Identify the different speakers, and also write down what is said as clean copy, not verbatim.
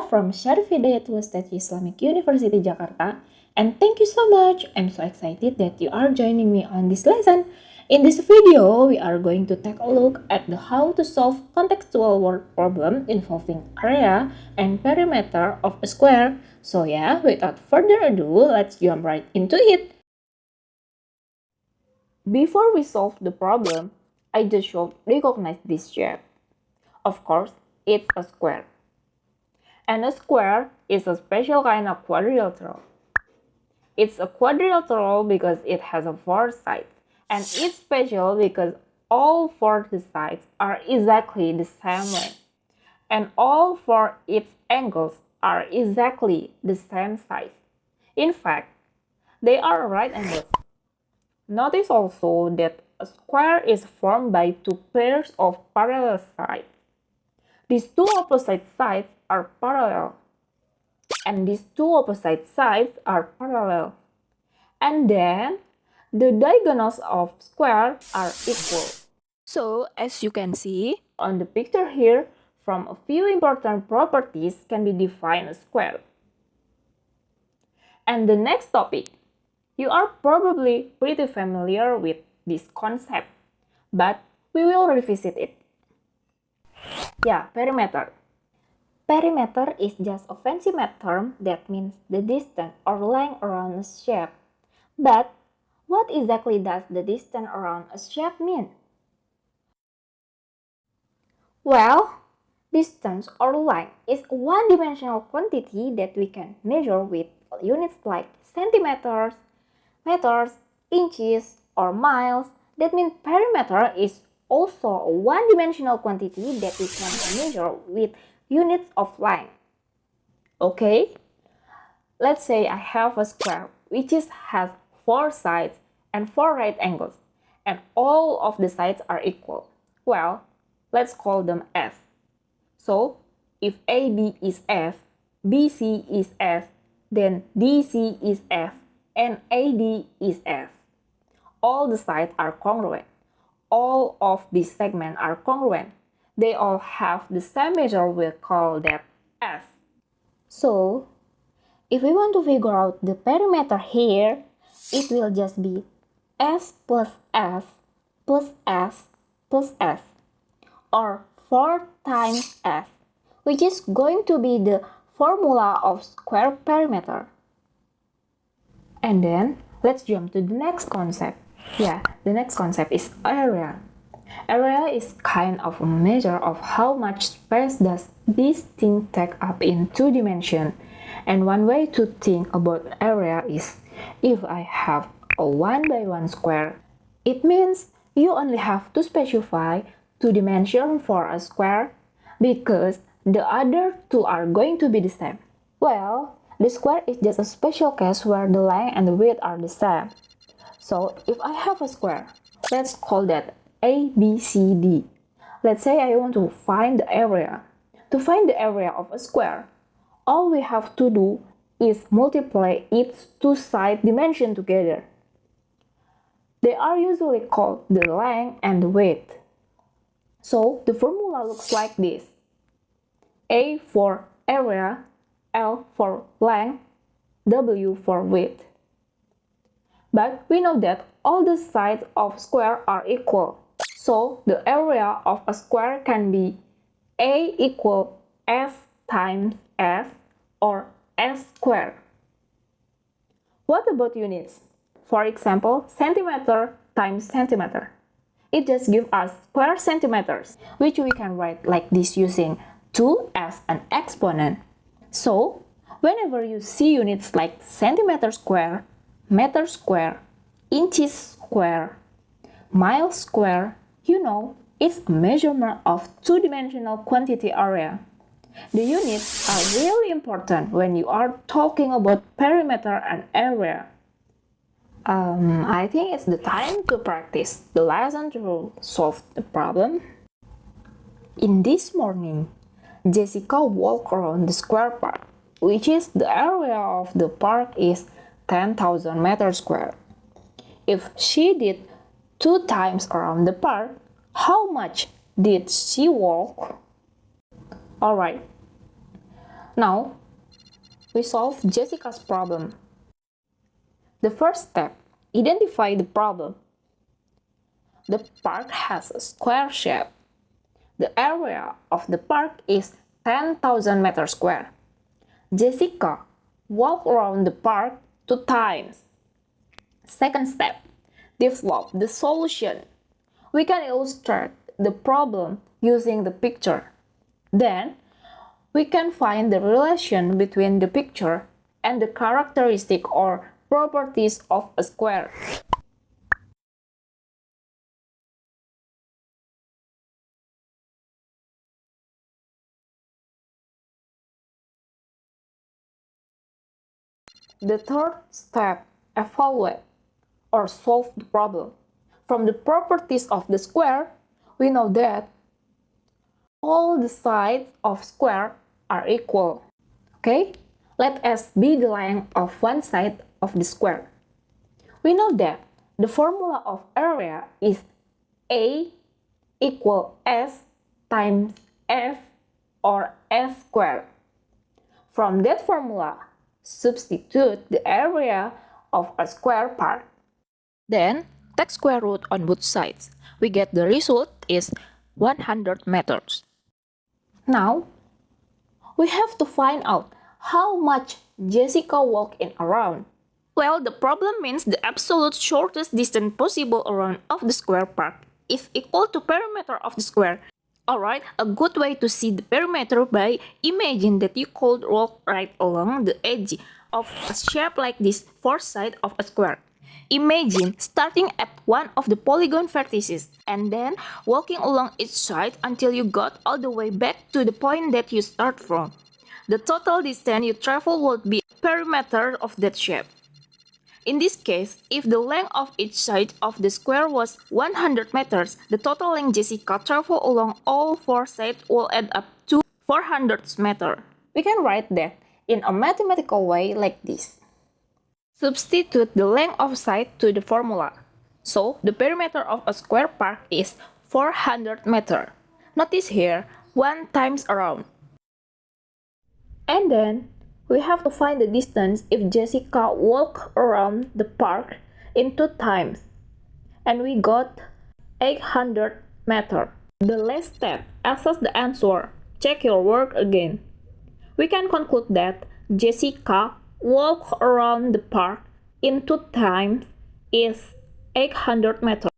Speaker 1: from Syarif Hidayatullah Statue Islamic University Jakarta, and thank you so much. I'm so excited that you are joining me on this lesson. In this video, we are going to take a look at the how to solve contextual word problem involving area and perimeter of a square. So yeah, without further ado, let's jump right into it. Before we solve the problem, I just should recognize this shape. Of course, it's a square. And a square is a special kind of quadrilateral. It's a quadrilateral because it has 4 sides, and it's special because all 4 sides are exactly the same length, and all 4 its angles are exactly the same size. In fact, they are right angles. Notice also that a square is formed by 2 pairs of parallel sides. These 2 opposite sides are parallel, and these 2 opposite sides are parallel. And then, the diagonals of square are equal. So, as you can see on the picture here, from a few important properties can be defined a square. And the next topic, you are probably pretty familiar with this concept, but we will revisit it. Yeah, perimeter. Perimeter is just a fancy math term that means the distance or length around a shape. But what exactly does the distance around a shape mean? Well, distance or length is a one-dimensional quantity that we can measure with units like centimeters, meters, inches, or miles. That means perimeter is also a one-dimensional quantity that we can measure with units of length. Okay? Let's say I have a square which has 4 sides and 4 right angles, and all of the sides are equal. Well, let's call them S. So, if AB is S, BC is S, then DC is S, and AD is S. All the sides are congruent. All of these segments are congruent. They all have the same measure, we'll call that S. So, if we want to figure out the perimeter here, it will just be S plus S plus S plus S, or 4 times S, which is going to be the formula of square perimeter. And then, let's jump to the next concept. Yeah, the next concept is area. Area is kind of a measure of how much space does this thing take up in 2 dimensions. And one way to think about area is, if I have a 1 by 1 square, it means you only have to specify 2 dimensions for a square because the other 2 are going to be the same. Well, the square is just a special case where the length and the width are the same. So if I have a square, let's call that ABCD. Let's say I want to find the area. To find the area of a square, all we have to do is multiply its 2 side dimensions together. They are usually called the length and the width. So the formula looks like this. A for area, L for length, W for width. But we know that all the sides of square are equal. So the area of a square can be A equal S times S, or S squared. What about units? For example, centimeter times centimeter. It just gives us square centimeters, which we can write like this using 2 as an exponent. So, whenever you see units like centimeter square, meter square, inches square, mile square, you know it's a measurement of 2-dimensional quantity area. The units are really important when you are talking about perimeter and area. I think it's the time to practice the lesson to solve the problem. In this morning, Jessica walked around the square park, which is the area of the park is 10,000 meters square. If she did 2 times around the park, how much did she walk? Alright, Now, we solve Jessica's problem. The first step, identify the problem. The park has a square shape. The area of the park is 10,000 meters square. Jessica walked around the park 2 times. Second step, develop the solution. We can illustrate the problem using the picture. Then, we can find the relation between the picture and the characteristic or properties of a square. The third step, evaluate or solve the problem. From the properties of the square, we know that all the sides of square are equal. Okay, let S be the length of one side of the square. We know that the formula of area is A equal S times S or S squared. From that formula, substitute the area of a square park. Then, take square root on both sides. We get the result is 100 meters. Now, we have to find out how much Jessica walked in around. Well, the problem means the absolute shortest distance possible around of the square park is equal to perimeter of the square. Alright, a good way to see the perimeter by imagine that you could walk right along the edge of a shape like this four sides of a square. Imagine starting at one of the polygon vertices and then walking along each side until you got all the way back to the point that you start from. The total distance you travel would be the perimeter of that shape. In this case, if the length of each side of the square was 100 meters, the total length Jessica traveled along all four sides will add up to 400 meters. We can write that in a mathematical way like this. Substitute the length of side to the formula. So, the perimeter of a square park is 400 meters. Notice here, 1 times around. And then, we have to find the distance if Jessica walked around the park in 2 times. And we got 800 meters. The last step, access the answer. Check your work again. We can conclude that Jessica walked around the park in 2 times is 800 meters.